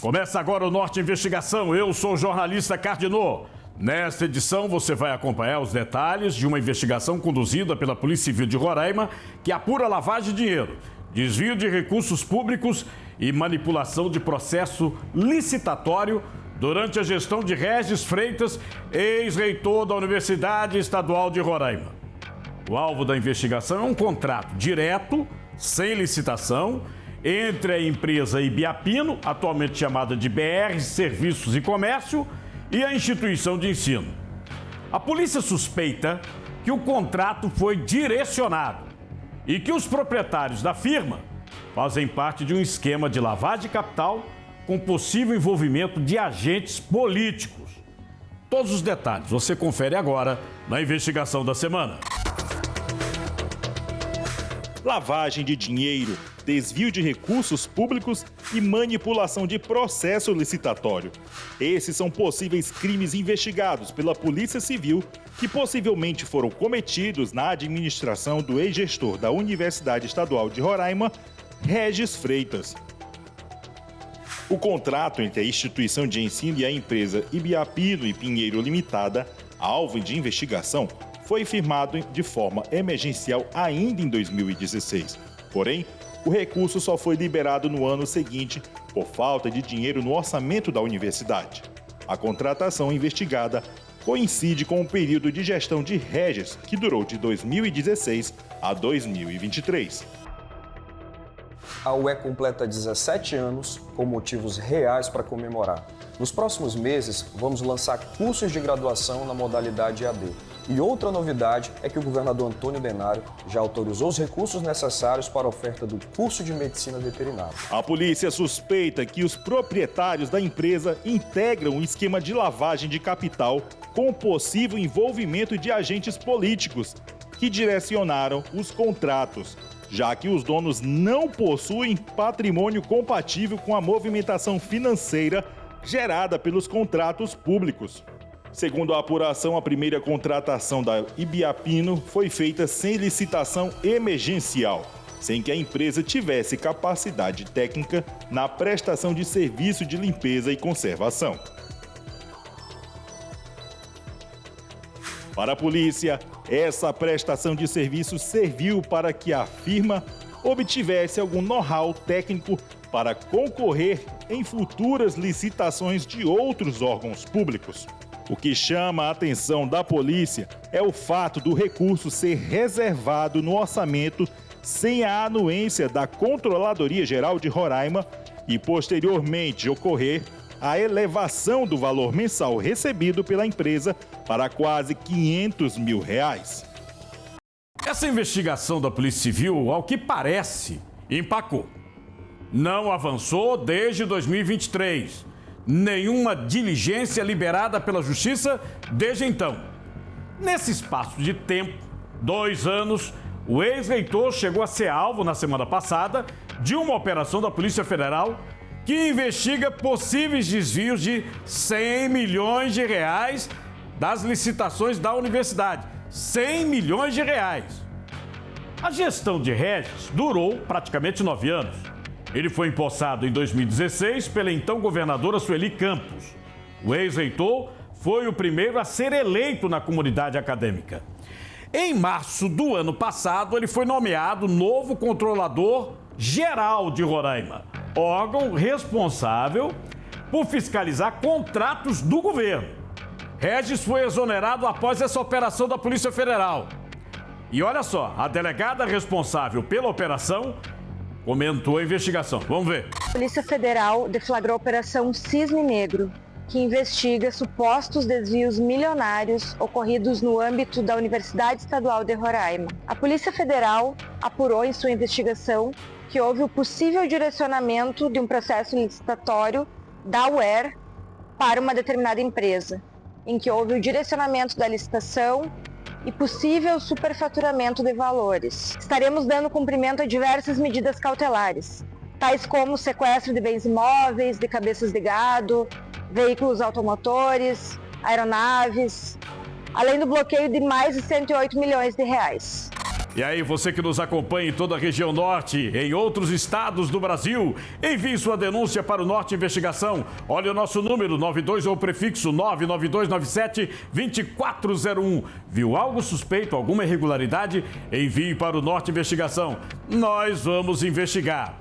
Começa agora o Norte Investigação. Eu sou o jornalista Cardinô. Nesta edição você vai acompanhar os detalhes de uma investigação conduzida pela Polícia Civil de Roraima que apura lavagem de dinheiro, desvio de recursos públicos e manipulação de processo licitatório durante a gestão de Regis Freitas, ex-reitor da Universidade Estadual de Roraima. O alvo da investigação é um contrato direto, sem licitação, entre a empresa Ibiapino, atualmente chamada de BR Serviços e Comércio, e a instituição de ensino. A polícia suspeita que o contrato foi direcionado e que os proprietários da firma fazem parte de um esquema de lavagem de capital com possível envolvimento de agentes políticos. Todos os detalhes você confere agora na investigação da semana. Lavagem de dinheiro, desvio de recursos públicos e manipulação de processo licitatório. Esses são possíveis crimes investigados pela Polícia Civil que possivelmente foram cometidos na administração do ex-gestor da Universidade Estadual de Roraima, Regis Freitas. O contrato entre a instituição de ensino e a empresa Ibiapino e Pinheiro Limitada, alvo de investigação, foi firmado de forma emergencial ainda em 2016. Porém, o recurso só foi liberado no ano seguinte por falta de dinheiro no orçamento da universidade. A contratação investigada coincide com o período de gestão de Regis, que durou de 2016 a 2023. A UE completa 17 anos com motivos reais para comemorar. Nos próximos meses, vamos lançar cursos de graduação na modalidade EAD. E outra novidade é que o governador Antônio Denário já autorizou os recursos necessários para a oferta do curso de medicina veterinária. A polícia suspeita que os proprietários da empresa integram um esquema de lavagem de capital com possível envolvimento de agentes políticos que direcionaram os contratos, já que os donos não possuem patrimônio compatível com a movimentação financeira gerada pelos contratos públicos. Segundo a apuração, a primeira contratação da Ibiapino foi feita sem licitação emergencial, sem que a empresa tivesse capacidade técnica na prestação de serviço de limpeza e conservação. Para a polícia, essa prestação de serviço serviu para que a firma obtivesse algum know-how técnico para concorrer em futuras licitações de outros órgãos públicos. O que chama a atenção da polícia é o fato do recurso ser reservado no orçamento sem a anuência da Controladoria Geral de Roraima e, posteriormente, ocorrer a elevação do valor mensal recebido pela empresa para quase R$500 mil. Essa investigação da Polícia Civil, ao que parece, empacou. Não avançou desde 2023. Nenhuma diligência liberada pela Justiça desde então. Nesse espaço de tempo, 2 anos, o ex-reitor chegou a ser alvo, na semana passada, de uma operação da Polícia Federal que investiga possíveis desvios de 100 milhões de reais das licitações da universidade. 100 milhões de reais. A gestão de Regis durou praticamente 9 anos. Ele foi empossado em 2016 pela então governadora Sueli Campos. O ex-reitor foi o primeiro a ser eleito na comunidade acadêmica. Em março do ano passado, ele foi nomeado novo controlador geral de Roraima, órgão responsável por fiscalizar contratos do governo. Regis foi exonerado após essa operação da Polícia Federal. E olha só, a delegada responsável pela operação comentou a investigação. Vamos ver. A Polícia Federal deflagrou a Operação Cisne Negro, que investiga supostos desvios milionários ocorridos no âmbito da Universidade Estadual de Roraima. A Polícia Federal apurou em sua investigação que houve o possível direcionamento de um processo licitatório da UER para uma determinada empresa, em que houve o direcionamento da licitação e possível superfaturamento de valores. Estaremos dando cumprimento a diversas medidas cautelares, tais como sequestro de bens imóveis, de cabeças de gado, veículos automotores, aeronaves, além do bloqueio de mais de 108 milhões de reais. E aí, você que nos acompanha em toda a região norte, em outros estados do Brasil, envie sua denúncia para o Norte Investigação. Olha o nosso número, 92 ou prefixo 99297-2401. Viu algo suspeito, alguma irregularidade? Envie para o Norte Investigação. Nós vamos investigar.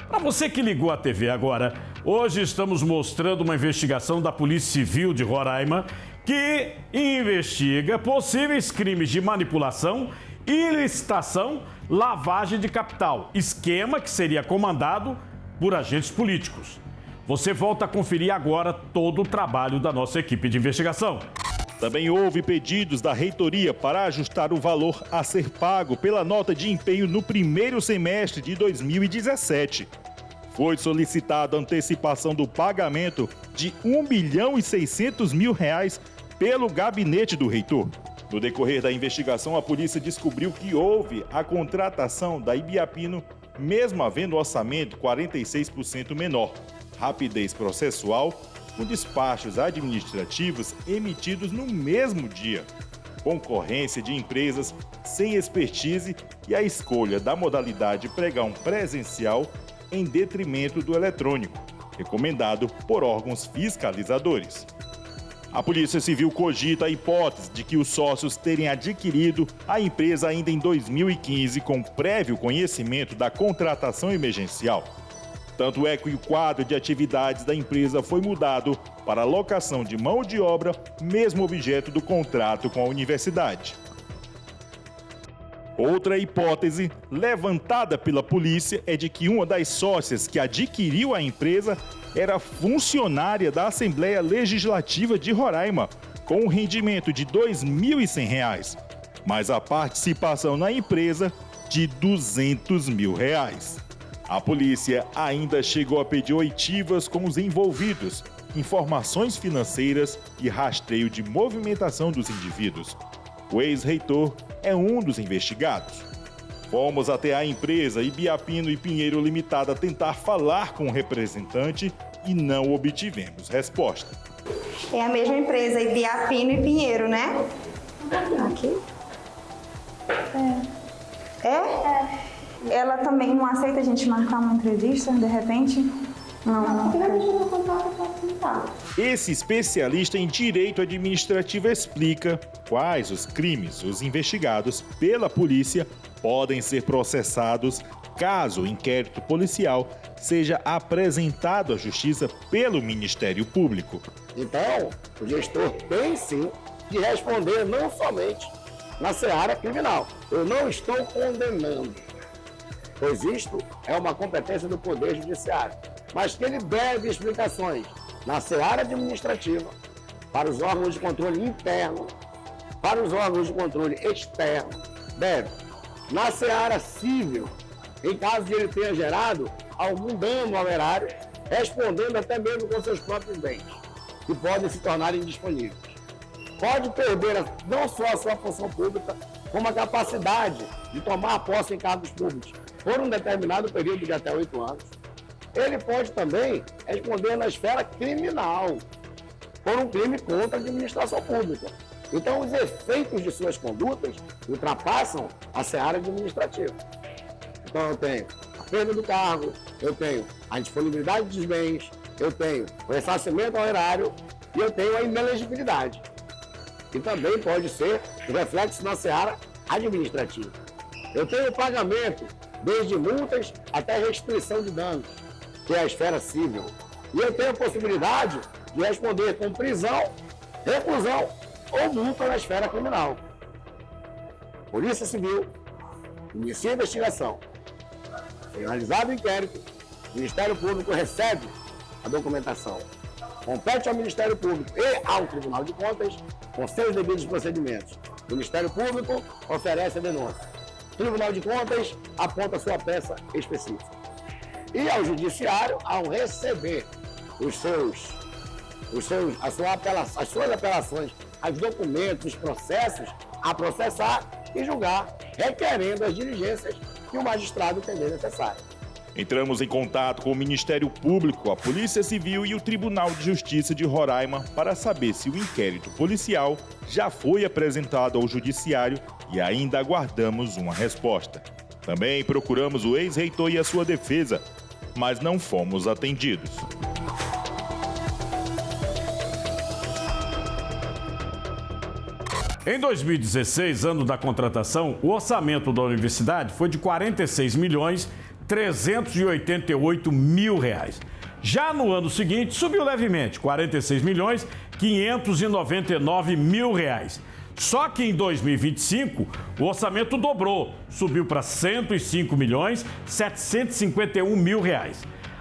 Para você que ligou a TV agora, hoje estamos mostrando uma investigação da Polícia Civil de Roraima que investiga possíveis crimes de manipulação, ilicitação, lavagem de capital, esquema que seria comandado por agentes políticos. Você volta a conferir agora todo o trabalho da nossa equipe de investigação. Também houve pedidos da reitoria para ajustar o valor a ser pago pela nota de empenho no primeiro semestre de 2017. Foi solicitada a antecipação do pagamento de R$1.600.000 pelo gabinete do reitor. No decorrer da investigação, a polícia descobriu que houve a contratação da Ibiapino, mesmo havendo orçamento 46% menor, rapidez processual, com despachos administrativos emitidos no mesmo dia, concorrência de empresas sem expertise e a escolha da modalidade pregão presencial em detrimento do eletrônico, recomendado por órgãos fiscalizadores. A Polícia Civil cogita a hipótese de que os sócios terem adquirido a empresa ainda em 2015 com prévio conhecimento da contratação emergencial. Tanto é que o quadro de atividades da empresa foi mudado para a locação de mão de obra, mesmo objeto do contrato com a universidade. Outra hipótese levantada pela polícia é de que uma das sócias que adquiriu a empresa era funcionária da Assembleia Legislativa de Roraima, com um rendimento de R$ 2.100, mas a participação na empresa de R$ 200 mil. A polícia ainda chegou a pedir oitivas com os envolvidos, informações financeiras e rastreio de movimentação dos indivíduos. O ex-reitor é um dos investigados. Fomos até a empresa Ibiapino e Pinheiro Limitada tentar falar com o representante e não obtivemos resposta. É a mesma empresa, Ibiapino e Pinheiro, né? Aqui? É? Ela também não aceita a gente marcar uma entrevista, de repente? Não. Esse especialista em direito administrativo explica quais os crimes os investigados pela polícia podem ser processados caso o inquérito policial seja apresentado à Justiça pelo Ministério Público. Então, o gestor tem sim de responder não somente na seara criminal. Eu não estou condenando, pois isto é uma competência do Poder Judiciário, mas que ele deve explicações na seara administrativa, para os órgãos de controle interno, para os órgãos de controle externo, deve. Na seara civil, em caso de ele tenha gerado algum dano ao erário, respondendo até mesmo com seus próprios bens, que podem se tornar indisponíveis. Pode perder não só a sua função pública, como a capacidade de tomar posse em cargos públicos por um determinado período de até 8 anos. Ele pode também responder na esfera criminal, por um crime contra a administração pública. Então, os efeitos de suas condutas ultrapassam a seara administrativa. Então, eu tenho a perda do cargo, eu tenho a indisponibilidade dos bens, eu tenho o ressarcimento ao erário e eu tenho a inelegibilidade. E também pode ser o reflexo na seara administrativa. Eu tenho o pagamento, desde multas até restrição de danos, que é a esfera civil. E eu tenho a possibilidade de responder com prisão, reclusão ou multa na esfera criminal. Polícia Civil inicia a investigação. Finalizado o inquérito, o Ministério Público recebe a documentação. Compete ao Ministério Público e ao Tribunal de Contas com seus devidos procedimentos. O Ministério Público oferece a denúncia. O Tribunal de Contas aponta a sua peça específica. E ao Judiciário, ao receber as suas apelações, os documentos, os processos, a processar e julgar, requerendo as diligências que o magistrado entender necessário. Entramos em contato com o Ministério Público, a Polícia Civil e o Tribunal de Justiça de Roraima para saber se o inquérito policial já foi apresentado ao Judiciário e ainda aguardamos uma resposta. Também procuramos o ex-reitor e a sua defesa, mas não fomos atendidos. Em 2016, ano da contratação, o orçamento da universidade foi de R$ 46.388.000. Já no ano seguinte, subiu levemente, R$ 46.599.000. Só que em 2025, o orçamento dobrou, subiu para R$ 105.751.000.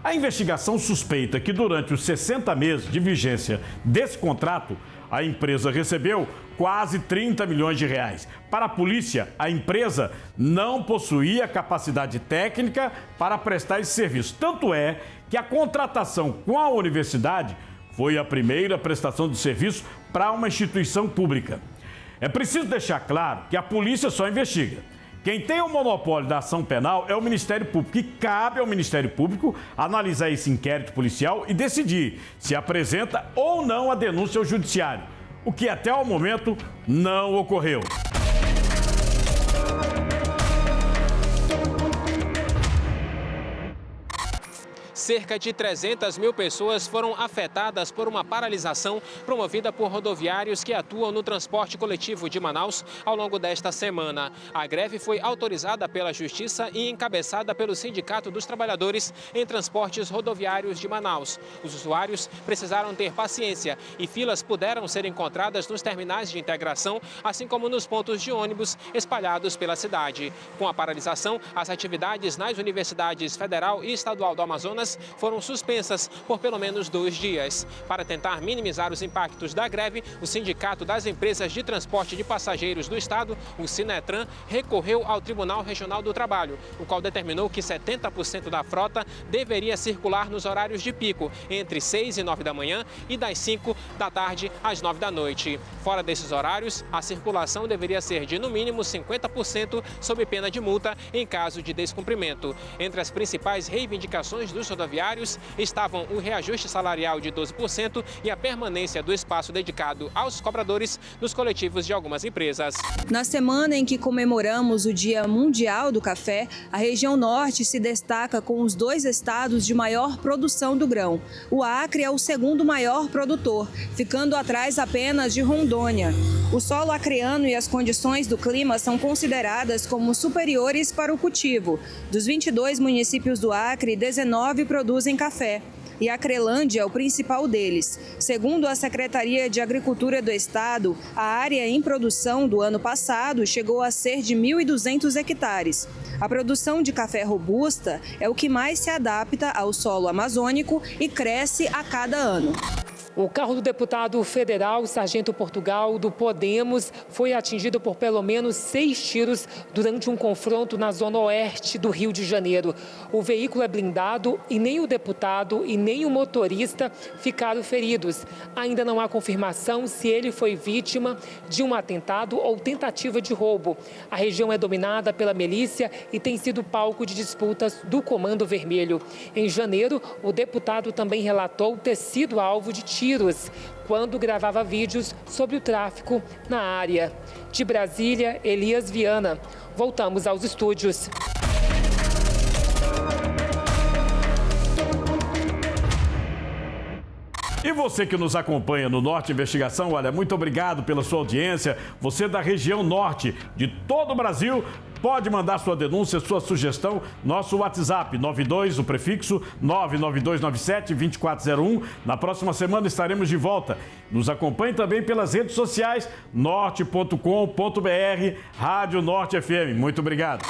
A investigação suspeita que durante os 60 meses de vigência desse contrato, a empresa recebeu quase 30 milhões de reais. Para a polícia, a empresa não possuía capacidade técnica para prestar esse serviço. Tanto é que a contratação com a universidade foi a primeira prestação de serviço para uma instituição pública. É preciso deixar claro que a polícia só investiga. Quem tem o monopólio da ação penal é o Ministério Público, e cabe ao Ministério Público analisar esse inquérito policial e decidir se apresenta ou não a denúncia ao Judiciário, o que até o momento não ocorreu. Cerca de 300 mil pessoas foram afetadas por uma paralisação promovida por rodoviários que atuam no transporte coletivo de Manaus ao longo desta semana. A greve foi autorizada pela Justiça e encabeçada pelo Sindicato dos Trabalhadores em Transportes Rodoviários de Manaus. Os usuários precisaram ter paciência e filas puderam ser encontradas nos terminais de integração, assim como nos pontos de ônibus espalhados pela cidade. Com a paralisação, as atividades nas universidades Federal e Estadual do Amazonas foram suspensas por pelo menos 2 dias. Para tentar minimizar os impactos da greve, o Sindicato das Empresas de Transporte de Passageiros do Estado, o Sinetran, recorreu ao Tribunal Regional do Trabalho, o qual determinou que 70% da frota deveria circular nos horários de pico, entre 6 e 9 da manhã e das 5 da tarde às 9 da noite. Fora desses horários, a circulação deveria ser de no mínimo 50% sob pena de multa em caso de descumprimento. Entre as principais reivindicações dos rodoviários estavam o reajuste salarial de 12% e a permanência do espaço dedicado aos cobradores nos coletivos de algumas empresas. Na semana em que comemoramos o Dia Mundial do Café, a região norte se destaca com os 2 estados de maior produção do grão. O Acre é o segundo maior produtor, ficando atrás apenas de Rondônia. O solo acreano e as condições do clima são consideradas como superiores para o cultivo. Dos 22 municípios do Acre, 19 produzem café. E a Acrelândia é o principal deles. Segundo a Secretaria de Agricultura do Estado, a área em produção do ano passado chegou a ser de 1.200 hectares. A produção de café robusta é o que mais se adapta ao solo amazônico e cresce a cada ano. O carro do deputado federal Sargento Portugal, do Podemos, foi atingido por pelo menos 6 tiros durante um confronto na zona oeste do Rio de Janeiro. O veículo é blindado e nem o deputado e nem o motorista ficaram feridos. Ainda não há confirmação se ele foi vítima de um atentado ou tentativa de roubo. A região é dominada pela milícia e tem sido palco de disputas do Comando Vermelho. Em janeiro, o deputado também relatou ter sido alvo de tiros quando gravava vídeos sobre o tráfico na área. De Brasília, Elias Viana. Voltamos aos estúdios. E você que nos acompanha no Norte Investigação, olha, muito obrigado pela sua audiência. Você da região norte de todo o Brasil, pode mandar sua denúncia, sua sugestão. Nosso WhatsApp, 92, o prefixo 99297-2401. Na próxima semana estaremos de volta. Nos acompanhe também pelas redes sociais, norte.com.br, Rádio Norte FM. Muito obrigado.